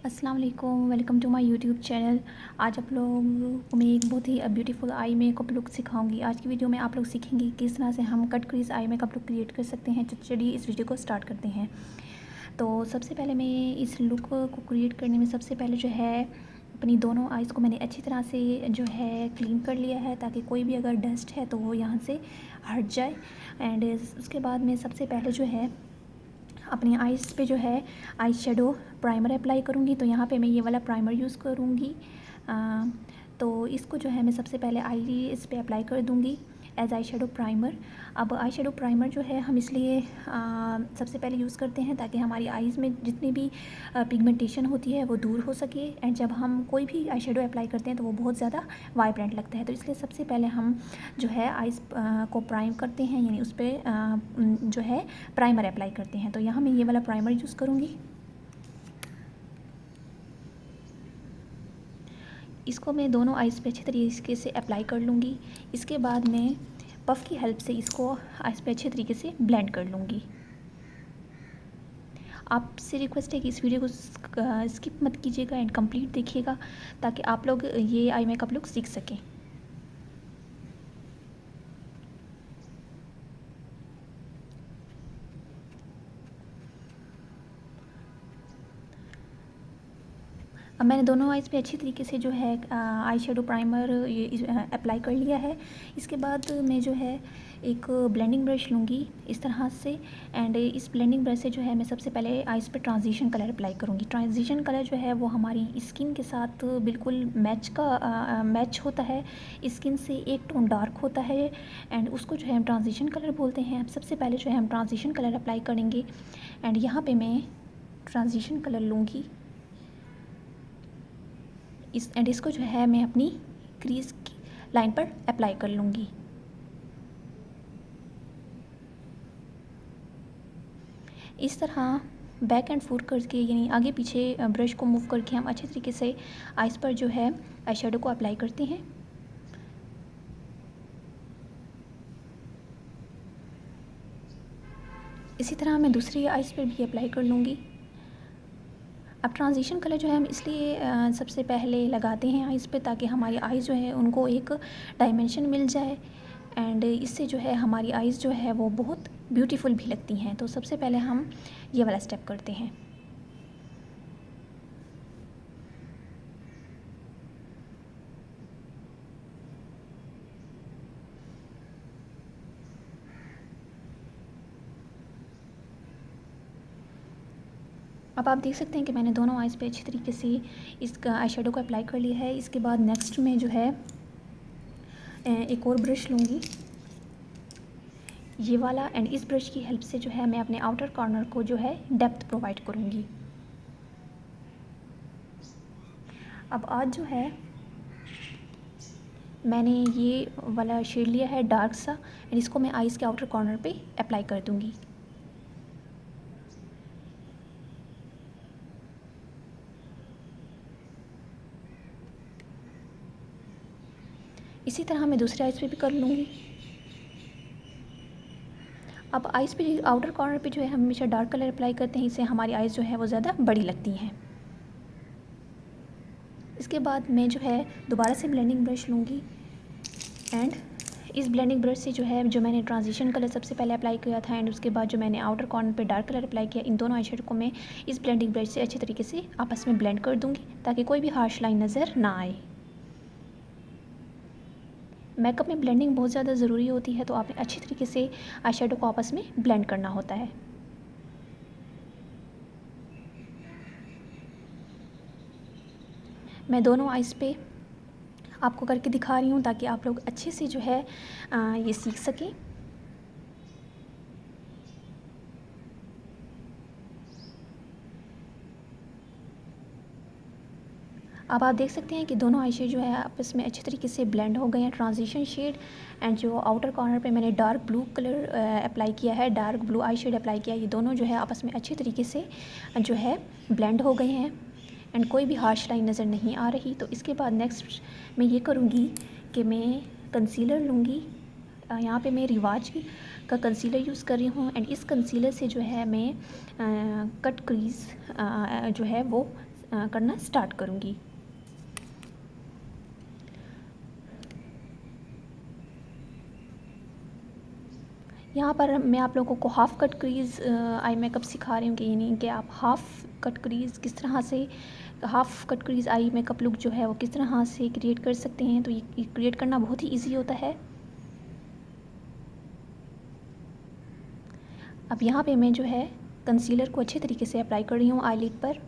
अस्सलाम वालेकुम, welcome to my YouTube channel. आज आप लोगों को मैं एक बहुत ही ब्यूटीफुल आई मेकअप लुक सिखाऊंगी। आज की वीडियो में आप लोग सीखेंगे किस तरह से हम कट क्रीज आई मेकअप लुक क्रिएट कर सकते हैं। तो चलिए इस वीडियो को स्टार्ट करते हैं। तो सबसे पहले मैं इस लुक को क्रिएट करने में सबसे पहले जो है अपनी दोनों आइज़ को मैंने अच्छी तरह से जो है क्लीन कर लिया है, ताकि कोई भी अगर डस्ट है तो वो यहाँ से हट जाए। एंड उसके बाद मैं सबसे पहले जो है अपनी आइज़ पे जो है आई शेडो प्राइमर अप्लाई करूँगी। तो यहाँ पे मैं ये वाला प्राइमर यूज़ करूँगी। तो इसको जो है मैं सबसे पहले आई इस पे अप्लाई कर दूँगी एज आई शेडो प्राइमर। अब आई शेडो प्राइमर जो है हम इसलिए सबसे पहले यूज़ करते हैं ताकि हमारी आइज़ में जितनी भी पिगमेंटेशन होती है वो दूर हो सके। एंड जब हम कोई भी आई शेडो अप्लाई करते हैं तो वो बहुत ज़्यादा वाइब्रेंट लगता है। तो इसलिए सबसे पहले हम जो है आइज़ को प्राइम करते हैं, यानी उस पर जो है प्राइमर अप्लाई करते हैं। तो यहाँ मैं ये वाला प्राइमर यूज़ करूँगी। इसको मैं दोनों आइज़ पे अच्छे तरीके से अप्लाई कर लूँगी। इसके बाद मैं पफ़ की हेल्प से इसको आइज़ पे अच्छे तरीके से ब्लेंड कर लूँगी। आपसे रिक्वेस्ट है कि इस वीडियो को स्किप मत कीजिएगा एंड कंप्लीट देखिएगा, ताकि आप लोग ये आई मेकअप लुक सीख सकें। अब मैंने दोनों आइज़ पे अच्छी तरीके से जो है आई शेडो प्राइमर ये अप्लाई कर लिया है। इसके बाद मैं जो है एक ब्लेंडिंग ब्रश लूँगी इस तरह से। एंड इस ब्लेंडिंग ब्रश से जो है मैं सबसे पहले आइज़ पे ट्रांजिशन कलर अप्लाई करूँगी। ट्रांजिशन कलर जो है वो हमारी स्किन के साथ बिल्कुल मैच होता है। स्किन से एक टोन डार्क होता है एंड उसको जो है हम ट्रांजिशन कलर बोलते हैं। अब सबसे पहले जो है हम ट्रांजिशन कलर अप्लाई करेंगे एंड यहाँ पर मैं ट्रांजिशन कलर लूँगी इसको जो है मैं अपनी क्रीज की लाइन पर अप्लाई कर लूँगी। इस तरह बैक एंड फोर करके, यानी आगे पीछे ब्रश को मूव करके हम अच्छे तरीके से आइज़ पर जो है आई शेडो को अप्लाई करते हैं। इसी तरह मैं दूसरी आइज़ पर भी अप्लाई कर लूँगी। अब ट्रांजिशन कलर जो है हम इसलिए सबसे पहले लगाते हैं आइज़ पे, ताकि हमारी आइज़ जो है उनको एक डायमेंशन मिल जाए एंड इससे जो है हमारी आइज़ जो है वो बहुत ब्यूटीफुल भी लगती हैं। तो सबसे पहले हम ये वाला स्टेप करते हैं। अब आप देख सकते हैं कि मैंने दोनों आइज़ पे अच्छी तरीके से इस आई शेडो को अप्लाई कर लिया है। इसके बाद नेक्स्ट में जो है एक और ब्रश लूँगी ये वाला, एंड इस ब्रश की हेल्प से जो है मैं अपने आउटर कॉर्नर को जो है डेप्थ प्रोवाइड करूँगी। अब आज जो है मैंने ये वाला शेड लिया है डार्क सा, एंड इसको मैं आइज़ के आउटर कॉर्नर पे अप्लाई कर दूँगी। इसी तरह मैं दूसरे आइज़ पे भी कर लूँगी। अब आइज़ पे आउटर कॉर्नर पे जो है हम हमेशा डार्क कलर अप्लाई करते हैं, इससे हमारी आइज़ जो है वो ज़्यादा बड़ी लगती हैं। इसके बाद मैं जो है दोबारा से ब्लेंडिंग ब्रश लूँगी एंड इस ब्लेंडिंग ब्रश से जो है जो मैंने ट्रांजिशन कलर सबसे पहले अप्लाई किया था एंड उसके बाद जो मैंने आउटर कॉर्नर पे डार्क कलर अप्लाई किया, इन दोनों आई शेडो को मैं इस ब्लेंडिंग ब्रश से अच्छे तरीके से आपस में ब्लेंड कर दूँगी, ताकि कोई भी हार्श लाइन नज़र ना आए। मेकअप में ब्लेंडिंग बहुत ज़्यादा ज़रूरी होती है, तो आपने अच्छी तरीके से आई शेडो को आपस में ब्लेंड करना होता है। मैं दोनों आइज़ पे आपको करके दिखा रही हूँ ताकि आप लोग अच्छे से जो है ये सीख सकें। अब आप देख सकते हैं कि दोनों आई शेड जो है आपस में अच्छे तरीके से ब्लेंड हो गए हैं। ट्रांजिशन शेड एंड जो आउटर कॉर्नर पे मैंने डार्क ब्लू कलर अप्लाई किया है, डार्क ब्लू आई शेड अप्लाई किया है, ये दोनों जो है आपस में अच्छे तरीके से जो है ब्लेंड हो गए हैं एंड कोई भी हार्श लाइन नज़र नहीं आ रही। तो इसके बाद नेक्स्ट मैं ये करूँगी कि मैं कंसीलर लूँगी। यहाँ पे मैं रिवाज का कंसीलर यूज़ कर रही हूँ एंड इस कंसीलर से जो है मैं कट क्रीज जो है वो करना स्टार्ट करूँगी। यहाँ पर मैं आप लोगों को half cut crease eye makeup सिखा रही हूँ कि यानी कि आप हाफ़ कट क्रीज़ किस तरह से, हाफ़ कट क्रीज़ आई मेकअप लुक जो है वो किस तरह से क्रिएट कर सकते हैं। तो ये क्रिएट करना बहुत ही इजी होता है। अब यहाँ पे मैं जो है कंसीलर को अच्छे तरीके से अप्लाई कर रही हूँ आईलिड पर।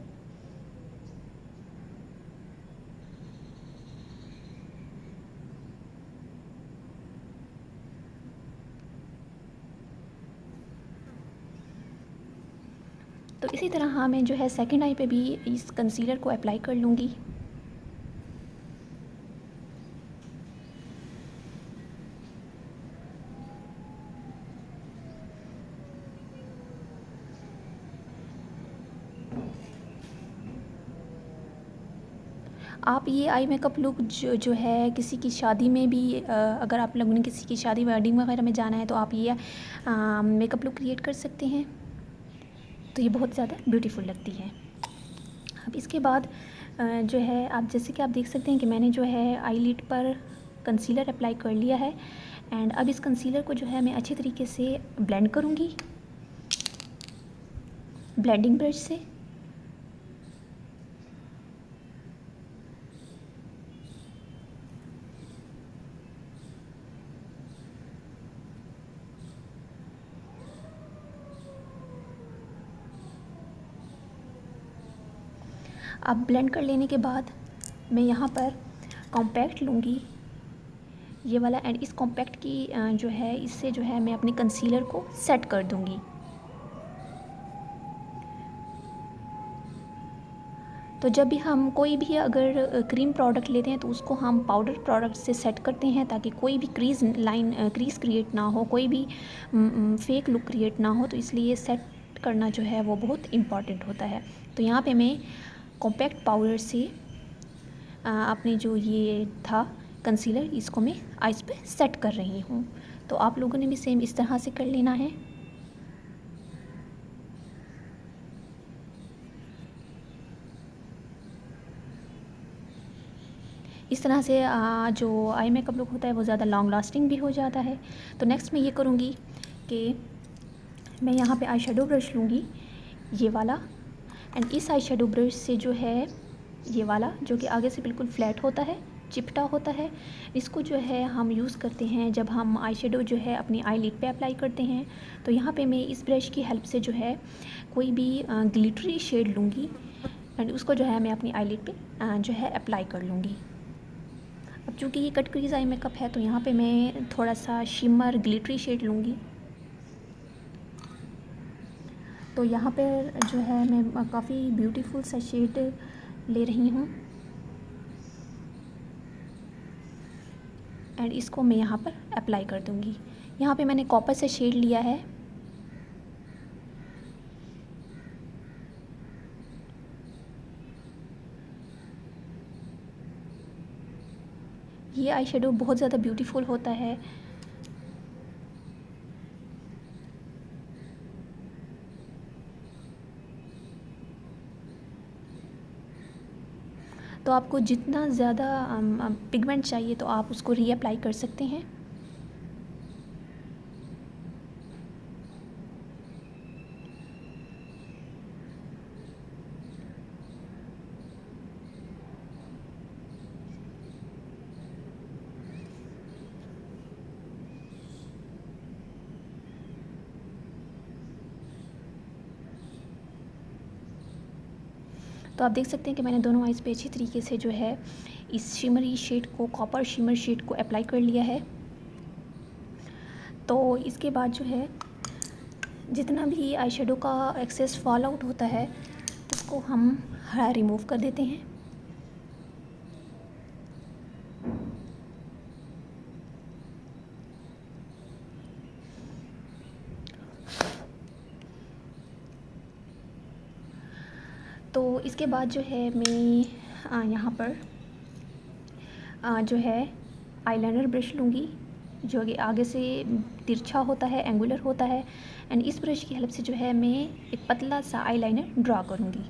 तो इसी तरह हाँ मैं जो है सेकंड आई पे भी इस कंसीलर को अप्लाई कर लूँगी। आप ये आई मेकअप लुक जो है किसी की शादी में भी अगर आप लोगों ने किसी की शादी वेडिंग वगैरह में जाना है तो आप ये मेकअप लुक क्रिएट कर सकते हैं। तो ये बहुत ज़्यादा ब्यूटीफुल लगती है। अब इसके बाद जो है आप जैसे कि आप देख सकते हैं कि मैंने जो है आईलिड पर कंसीलर अप्लाई कर लिया है। एंड अब इस कंसीलर को जो है मैं अच्छे तरीके से ब्लेंड करूँगी ब्लेंडिंग ब्रश से। अब ब्लेंड कर लेने के बाद मैं यहाँ पर कॉम्पैक्ट लूँगी ये वाला, एंड इस कॉम्पैक्ट की जो है इससे जो है मैं अपने कंसीलर को सेट कर दूँगी। तो जब भी हम कोई भी अगर क्रीम प्रोडक्ट लेते हैं तो उसको हम पाउडर प्रोडक्ट से सेट करते हैं ताकि कोई भी क्रीज़ क्रिएट ना हो, कोई भी फेक लुक क्रिएट ना हो। तो इसलिए सेट करना जो है वो बहुत इम्पॉर्टेंट होता है। तो यहाँ पे मैं कॉम्पैक्ट पाउडर से अपने जो ये था कंसीलर इसको मैं आइज़ पे सेट कर रही हूँ। तो आप लोगों ने भी सेम इस तरह से कर लेना है। इस तरह से जो आई मेकअप लुक होता है वो ज़्यादा लॉन्ग लास्टिंग भी हो जाता है। तो नेक्स्ट मैं ये करूँगी कि मैं यहाँ पे आई शेडो ब्रश लूँगी ये वाला, एंड इस आई शेडो ब्रश से जो है ये वाला जो कि आगे से बिल्कुल फ्लैट होता है, चिपटा होता है, इसको जो है हम यूज़ करते हैं जब हम आई शेडो जो है अपनी आई लिड पे अप्लाई करते हैं। तो यहाँ पे मैं इस ब्रश की हेल्प से जो है कोई भी ग्लिटरी शेड लूँगी एंड उसको जो है मैं अपनी आई लिड पे जो है अप्लाई कर लूँगी। अब चूँकि ये कट क्रीज आई मेकअप है तो यहाँ पे मैं थोड़ा सा शिमर ग्लिटरी शेड लूँगी। तो यहाँ पर जो है मैं काफ़ी ब्यूटीफुल सा शेड ले रही हूँ एंड इसको मैं यहाँ पर अप्लाई कर दूँगी। यहाँ पे मैंने कॉपर से शेड लिया है। ये आई शेडो बहुत ज़्यादा ब्यूटीफुल होता है। तो आपको जितना ज़्यादा पिगमेंट चाहिए तो आप उसको रीअप्लाई कर सकते हैं। तो आप देख सकते हैं कि मैंने दोनों आइज़ पे अच्छी तरीके से जो है इस शिमरी शेड को, कॉपर शिमर शेड को अप्लाई कर लिया है। तो इसके बाद जो है जितना भी आई शेडो का एक्सेस फॉल आउट होता है उसको हम रिमूव कर देते हैं। तो इसके बाद जो है मैं यहाँ पर जो है आईलाइनर ब्रश लूँगी जो कि आगे से तिरछा होता है, एंगुलर होता है, एंड इस ब्रश की हेल्प से जो है मैं एक पतला सा आईलाइनर ड्रा करूँगी।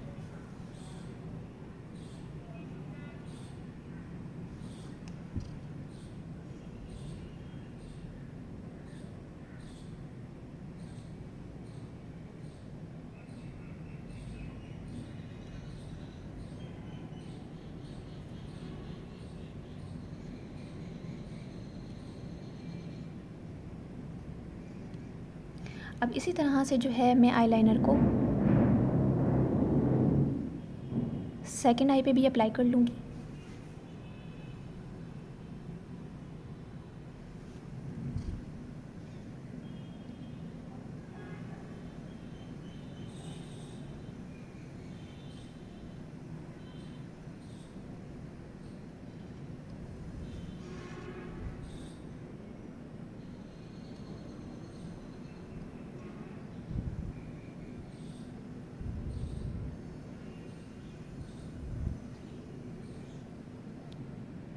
अब इसी तरह से जो है मैं आईलाइनर को सेकंड आई पे भी अप्लाई कर लूँगी।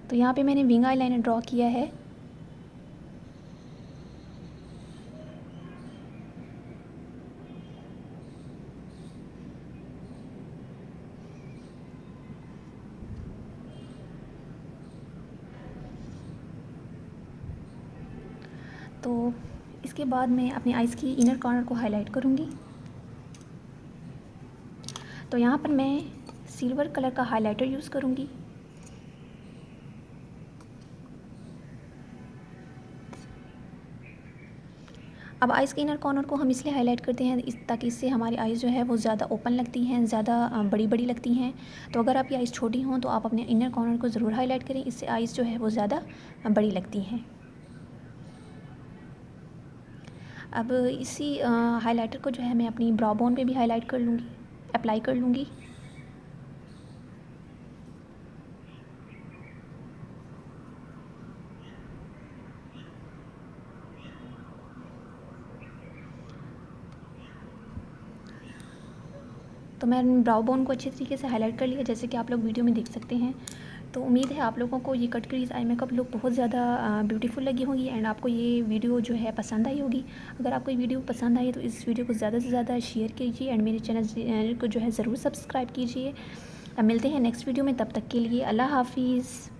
तो यहाँ पे मैंने विंग आईलाइनर ड्रॉ किया है। तो इसके बाद मैं अपनी आइज़ की इनर कॉर्नर को हाईलाइट करूँगी। तो यहाँ पर मैं सिल्वर कलर का हाइलाइटर यूज़ करूँगी। अब आइज़ के इनर कॉर्नर को हम इसलिए हाईलाइट करते हैं ताकि इससे हमारी आइज़ जो है वो ज़्यादा ओपन लगती हैं, ज़्यादा बड़ी बड़ी लगती हैं। तो अगर आपकी आइज़ छोटी हों तो आप अपने इनर कॉर्नर को ज़रूर हाईलाइट करें, इससे आइज़ जो है वो ज़्यादा बड़ी लगती हैं। अब इसी हाइलाइटर को जो है मैं अपनी ब्राउ बोन पे भी हाईलाइट कर लूँगी, अप्लाई कर लूँगी। तो मैं ब्राउ बोन को अच्छे तरीके से हाईलाइट कर लिया, जैसे कि आप लोग वीडियो में देख सकते हैं। तो उम्मीद है आप लोगों को ये कट क्रीज आई मेकअप लुक बहुत ज़्यादा ब्यूटीफुल लगी होगी एंड आपको ये वीडियो जो है पसंद आई होगी। अगर आपको ये वीडियो पसंद आई तो इस वीडियो को ज़्यादा से ज़्यादा शेयर कीजिए एंड मेरे चैनल को जो है ज़रूर सब्सक्राइब कीजिए। अब मिलते हैं नेक्स्ट वीडियो में, तब तक के लिए अल्लाह हाफिज़।